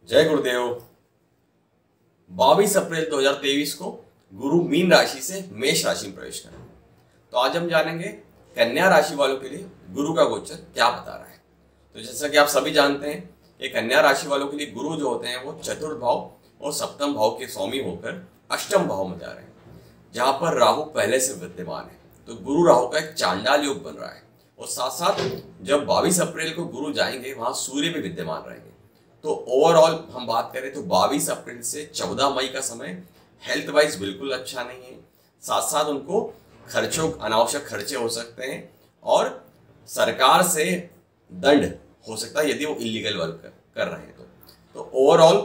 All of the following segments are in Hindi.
जय गुरुदेव। 22 अप्रैल 2023 को गुरु मीन राशि से मेष राशि में प्रवेश करें। तो आज हम जानेंगे कन्या राशि वालों के लिए गुरु का गोचर क्या बता रहा है। तो जैसा कि आप सभी जानते हैं कि कन्या राशि वालों के लिए गुरु जो होते हैं वो चतुर्थ भाव और सप्तम भाव के स्वामी होकर अष्टम भाव में जा रहे हैं, जहां पर राहु पहले से विद्यमान है। तो गुरु राहु का एक चांडाल योग बन रहा है और साथ साथ जब 22 अप्रैल को गुरु जाएंगे वहां सूर्य भी विद्यमान रहेंगे। तो ओवरऑल हम बात करें तो 22 अप्रैल से 14 मई का समय हेल्थ वाइज बिल्कुल अच्छा नहीं है। साथ साथ उनको अनावश्यक खर्चे हो सकते हैं और सरकार से दंड हो सकता है यदि वो इलीगल वर्क कर रहे हैं। तो ओवरऑल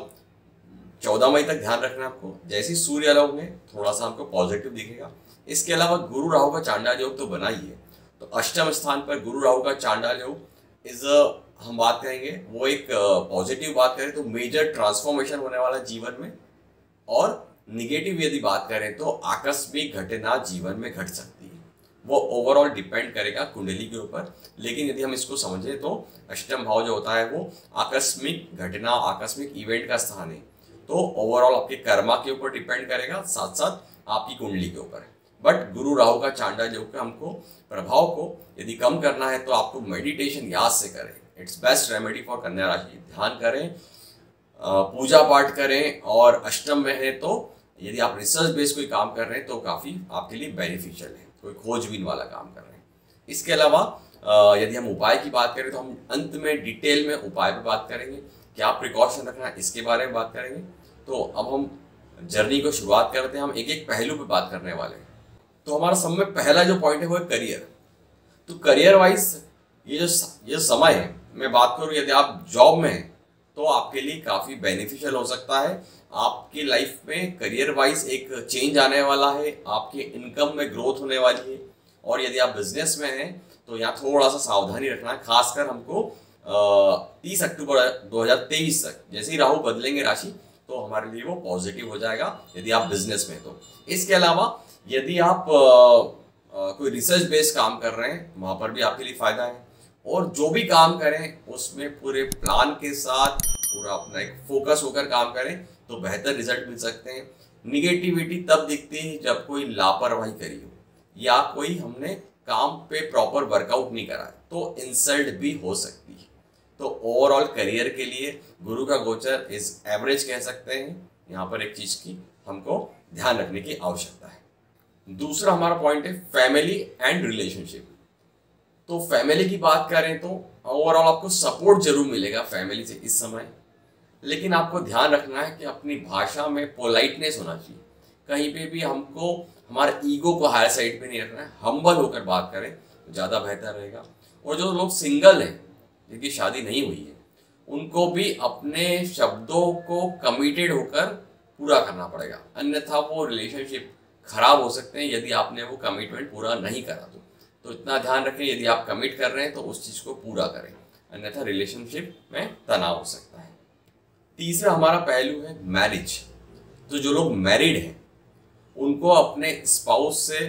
14 मई तक ध्यान रखना आपको। जैसे ही सूर्य अलग होंगे थोड़ा सा हमको पॉजिटिव दिखेगा। इसके अलावा गुरु राहु का चांडाल योग तो बना ही है, तो अष्टम स्थान पर गुरु राहु का चांडाल योग इज हम बात करेंगे वो एक पॉजिटिव बात करें तो मेजर ट्रांसफॉर्मेशन होने वाला जीवन में, और निगेटिव यदि बात करें तो आकस्मिक घटना जीवन में घट सकती है। वो ओवरऑल डिपेंड करेगा कुंडली के ऊपर, लेकिन यदि हम इसको समझें तो अष्टम भाव जो होता है वो आकस्मिक घटना आकस्मिक इवेंट का स्थान है। तो ओवरऑल आपके कर्मा के ऊपर डिपेंड करेगा, साथ साथ आपकी कुंडली के ऊपर। बट गुरु राहु का चांडाल योग का हमको प्रभाव को यदि कम करना है तो आपको मेडिटेशन याद से करें। इट्स बेस्ट रेमेडी फॉर कन्या राशि। ध्यान करें, पूजा पाठ करें, और अष्टम में है तो यदि आप रिसर्च बेस्ड कोई काम कर रहे हैं तो काफ़ी आपके लिए बेनिफिशियल है, कोई खोजबीन वाला काम कर रहे हैं। इसके अलावा यदि हम उपाय की बात करें तो हम अंत में डिटेल में उपाय पर बात करेंगे, क्या प्रिकॉशन रखना है इसके बारे में बात करेंगे। तो अब हम जर्नी को शुरुआत करते हैं। हम एक एक पहलू पे बात करने वाले हैं। तो हमारा सब में पहला जो पॉइंट है वो है करियर। तो करियर वाइज ये समय है, मैं बात करूं यदि आप जॉब में हैं तो आपके लिए काफ़ी बेनिफिशियल हो सकता है। आपकी लाइफ में करियर वाइज एक चेंज आने वाला है, आपके इनकम में ग्रोथ होने वाली है। और यदि आप बिजनेस में हैं तो यहाँ थोड़ा सा सावधानी रखना है, खासकर हमको 30 अक्टूबर 2023 तक। जैसे ही राहु बदलेंगे राशि तो हमारे लिए वो पॉजिटिव हो जाएगा यदि आप बिजनेस में। तो इसके अलावा यदि आप कोई रिसर्च बेस्ड काम कर रहे हैं वहाँ पर भी आपके लिए फायदा है। और जो भी काम करें उसमें पूरे प्लान के साथ पूरा अपना एक फोकस होकर काम करें तो बेहतर रिजल्ट मिल सकते हैं। निगेटिविटी तब दिखती है जब कोई लापरवाही करी हो या कोई हमने काम पे प्रॉपर वर्कआउट नहीं करा है, तो इंसल्ट भी हो सकती है। तो ओवरऑल करियर के लिए गुरु का गोचर इज एवरेज कह सकते हैं। यहाँ पर एक चीज की हमको ध्यान रखने की आवश्यकता है। दूसरा हमारा पॉइंट है फैमिली एंड रिलेशनशिप। तो फैमिली की बात करें तो ओवरऑल आपको सपोर्ट जरूर मिलेगा फैमिली से इस समय, लेकिन आपको ध्यान रखना है कि अपनी भाषा में पोलाइटनेस होना चाहिए। कहीं पे भी हमको हमारे ईगो को हायर साइड पे नहीं रखना है, हम्बल होकर बात करें तो ज़्यादा बेहतर रहेगा। और जो लोग सिंगल हैं जिनकी शादी नहीं हुई है उनको भी अपने शब्दों को कमिटेड होकर पूरा करना पड़ेगा, अन्यथा वो रिलेशनशिप खराब हो सकते हैं यदि आपने वो कमिटमेंट पूरा नहीं करा। तो इतना ध्यान रखें, यदि आप कमिट कर रहे हैं तो उस चीज़ को पूरा करें, अन्यथा रिलेशनशिप में तनाव हो सकता है। तीसरा हमारा पहलू है मैरिज। तो जो लोग मैरिड हैं उनको अपने स्पाउस से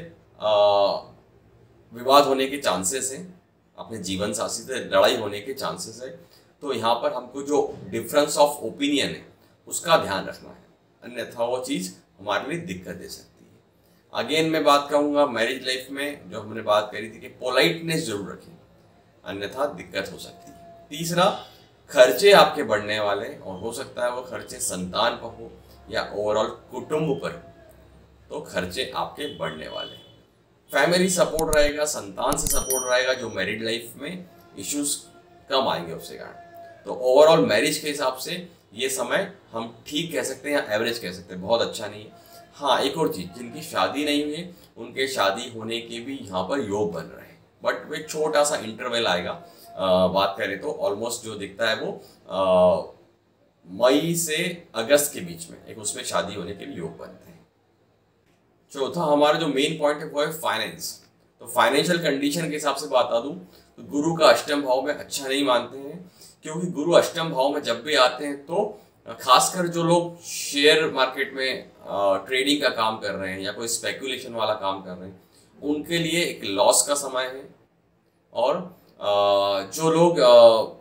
विवाद होने के चांसेस हैं, अपने जीवन साथी से लड़ाई होने के चांसेस है। तो यहाँ पर हमको जो डिफरेंस ऑफ ओपिनियन है उसका ध्यान रखना है, अन्यथा वो चीज़ हमारे लिए दिक्कत दे सकती है। अगेन मैं बात कहूँगा मैरिज लाइफ में जो हमने बात करी थी कि पोलाइटनेस जरूर रखें, अन्यथा दिक्कत हो सकती है। तीसरा, खर्चे आपके बढ़ने वाले और हो सकता है वो खर्चे संतान पर हो या ओवरऑल कुटुंब पर, तो खर्चे आपके बढ़ने वाले। फैमिली सपोर्ट रहेगा, संतान से सपोर्ट रहेगा, जो मैरिड लाइफ में इश्यूज कम आएंगे उसके कारण। तो ओवरऑल मैरिज के हिसाब से ये समय हम ठीक कह सकते हैं या एवरेज कह सकते हैं, बहुत अच्छा नहीं है। हाँ, एक और चीज़, जिनकी शादी नहीं हुई है उनके शादी होने के भी यहाँ पर योग बन रहे हैं, बट वो एक छोटा सा इंटरवल आएगा। बात करें तो ऑलमोस्ट जो दिखता है वो मई से अगस्त के बीच में एक उसमें शादी होने के भी योग बनते हैं। चौथा हमारा जो मेन पॉइंट है वो है फाइनेंस। तो फाइनेंशियल कंडीशन के हिसाब से बता दूं तो गुरु का अष्टम भाव में अच्छा नहीं मानते हैं, क्योंकि गुरु अष्टम भाव में जब भी आते हैं तो खासकर जो लोग शेयर मार्केट में ट्रेडिंग का काम कर रहे हैं या कोई स्पेकुलेशन वाला काम कर रहे हैं उनके लिए एक लॉस का समय है। और जो लोग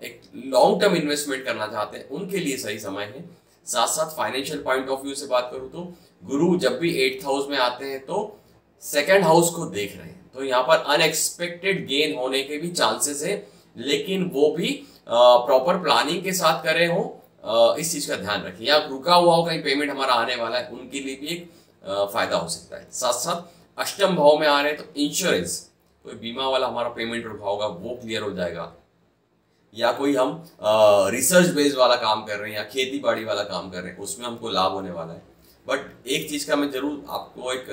एक लॉन्ग टर्म इन्वेस्टमेंट करना चाहते हैं उनके लिए सही समय है। साथ साथ फाइनेंशियल पॉइंट ऑफ व्यू से बात करूं तो गुरु जब भी 8th हाउस में आते हैं तो सेकंड हाउस को देख रहे हैं, तो यहाँ पर अनएक्सपेक्टेड गेन होने के भी चांसेस है, लेकिन वो भी प्रॉपर प्लानिंग के साथ करे हो। इस चीज का ध्यान रखिए। या रुका हुआ हो कहीं पेमेंट हमारा आने वाला है, उनके लिए भी एक फायदा हो सकता है। साथ साथ अष्टम भाव में आ रहे हैं तो इंश्योरेंस, कोई बीमा वाला हमारा पेमेंट रुका होगा वो क्लियर हो जाएगा, या कोई हम रिसर्च बेस्ड वाला काम कर रहे हैं या खेती बाड़ी वाला काम कर रहे हैं उसमें हमको लाभ होने वाला है। बट एक चीज का मैं जरूर आपको एक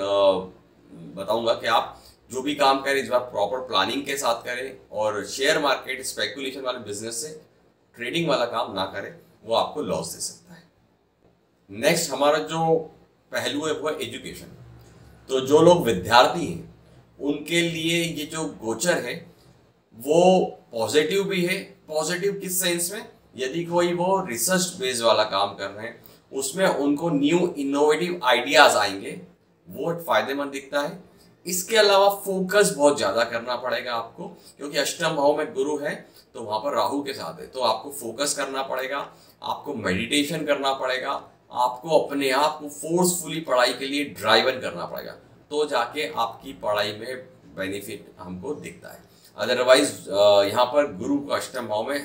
बताऊंगा कि आप जो भी काम करें इस बार प्रॉपर प्लानिंग के साथ करें, और शेयर मार्केट स्पेकुलेशन वाले बिजनेस से ट्रेडिंग वाला काम ना करें, वो आपको लॉस दे सकता है। नेक्स्ट हमारा जो पहलू है वो है एजुकेशन। तो जो लोग विद्यार्थी हैं उनके लिए ये जो गोचर है वो पॉजिटिव भी है। पॉजिटिव किस सेंस में, यदि कोई वो रिसर्च बेस्ड वाला काम कर रहे हैं उसमें उनको न्यू इनोवेटिव आइडियाज आएंगे, वो फायदेमंद दिखता है। इसके अलावा फोकस बहुत ज्यादा करना पड़ेगा आपको, क्योंकि अष्टम भाव में गुरु है तो वहां पर राहु के साथ है, तो आपको फोकस करना पड़ेगा, आपको मेडिटेशन करना पड़ेगा, आपको अपने आप को फोर्सफुली पढ़ाई के लिए ड्राइवन करना पड़ेगा, तो जाके आपकी पढ़ाई में बेनिफिट हमको दिखता है। अदरवाइज यहाँ पर गुरु का अष्टम भाव में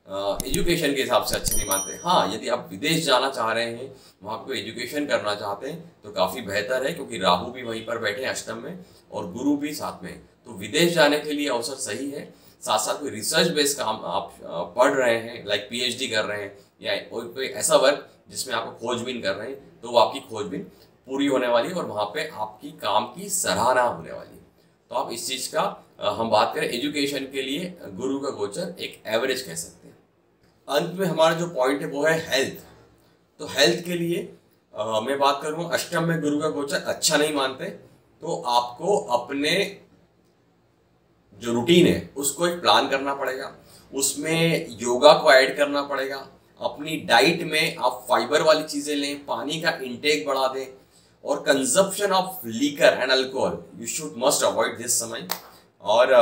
एजुकेशन के हिसाब से अच्छे नहीं मानते। हाँ, यदि आप विदेश जाना चाह रहे हैं, वहाँ पे एजुकेशन करना चाहते हैं तो काफ़ी बेहतर है, क्योंकि राहु भी वहीं पर बैठे हैं अष्टम में और गुरु भी साथ में, तो विदेश जाने के लिए अवसर सही है। साथ साथ कोई रिसर्च बेस्ड काम आप पढ़ रहे हैं, लाइक PhD कर रहे हैं, या कोई ऐसा वर्क जिसमें आप खोजबीन कर रहे हैं, तो वो आपकी खोजबीन पूरी होने वाली है और वहाँ पे आपकी काम की सराहना होने वाली है। तो आप इस चीज़ का हम बात करें एजुकेशन के लिए गुरु का गोचर एक एवरेज कह सकते हैं। अंत में हमारा जो पॉइंट है वो है हेल्थ। तो हेल्थ के लिए मैं बात करूँ, अष्टम में गुरु का गोचर अच्छा नहीं मानते, तो आपको अपने जो रूटीन है उसको एक प्लान करना पड़ेगा, उसमें योगा को ऐड करना पड़ेगा, अपनी डाइट में आप फाइबर वाली चीजें लें, पानी का इंटेक बढ़ा दें, और consumption of liquor and alcohol you should must avoid this समय। और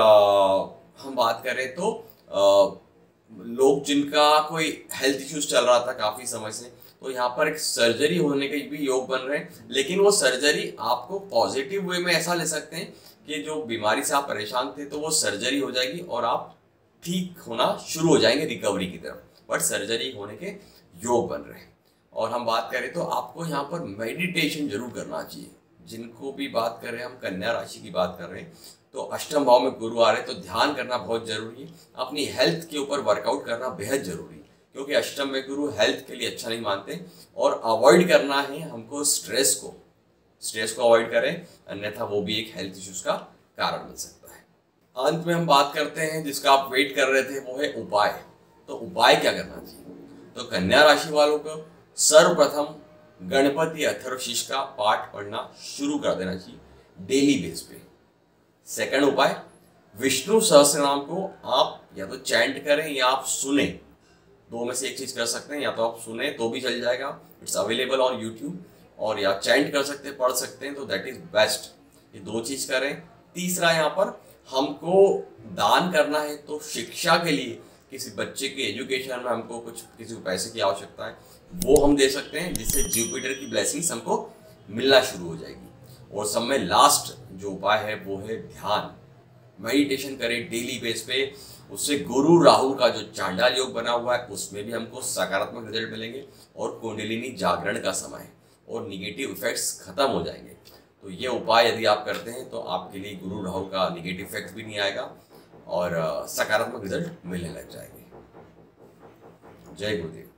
हम बात करें तो लोग जिनका कोई हेल्थ इश्यूज चल रहा था काफी समय से, तो यहाँ पर एक सर्जरी होने के भी योग बन रहे हैं, लेकिन वो सर्जरी आपको पॉजिटिव वे में ऐसा ले सकते हैं कि जो बीमारी से आप परेशान थे तो वो सर्जरी हो जाएगी और आप ठीक होना शुरू हो जाएंगे रिकवरी की तरफ, बट सर्जरी होने के योग बन रहे हैं। और हम बात करें तो आपको यहाँ पर मेडिटेशन जरूर करना चाहिए। जिनको भी बात कर रहे हैं, हम कन्या राशि की बात कर रहे हैं, तो अष्टम भाव में गुरु आ रहे हैं तो ध्यान करना बहुत जरूरी है। अपनी हेल्थ के ऊपर वर्कआउट करना बेहद जरूरी है, क्योंकि अष्टम में गुरु हेल्थ के लिए अच्छा नहीं मानते, और अवॉइड करना है हमको स्ट्रेस को अवॉइड करें, अन्यथा वो भी एक हेल्थ इश्यूज का कारण बन सकता है। अंत में हम बात करते हैं जिसका आप वेट कर रहे थे, वो है उपाय। तो उपाय क्या करना चाहिए? तो कन्या राशि वालों को सर्वप्रथम गणपति अथर्वशीष का पाठ पढ़ना शुरू कर देना चाहिए डेली बेस पे। सेकंड उपाय, विष्णु सहस्त्रनाम को आप या तो चैंट करें या आप सुने, दो में से एक चीज कर सकते हैं, या तो आप सुने तो भी चल जाएगा, इट्स अवेलेबल ऑन यूट्यूब, और या चैंट कर सकते हैं, पढ़ सकते हैं, तो दैट इज बेस्ट। ये दो चीज करें। तीसरा, यहाँ पर हमको दान करना है, तो शिक्षा के लिए किसी बच्चे के एजुकेशन में हमको किसी को पैसे की आवश्यकता है, वो हम दे सकते हैं, जिससे जुपिटर की ब्लेसिंग्स हमको मिलना शुरू हो जाएगी। और सब में लास्ट जो उपाय है वो है ध्यान। मेडिटेशन करें डेली बेस पे, उससे गुरु राहु का जो चांडाल योग बना हुआ है उसमें भी हमको सकारात्मक रिजल्ट मिलेंगे, और कुंडलिनी जागरण का समय है और निगेटिव इफेक्ट्स खत्म हो जाएंगे। तो ये उपाय यदि आप करते हैं तो आपके लिए गुरु राहु का निगेटिव इफेक्ट भी नहीं आएगा और सकारात्मक रिजल्ट मिलने लग जाएंगे। जय गुरुदेव।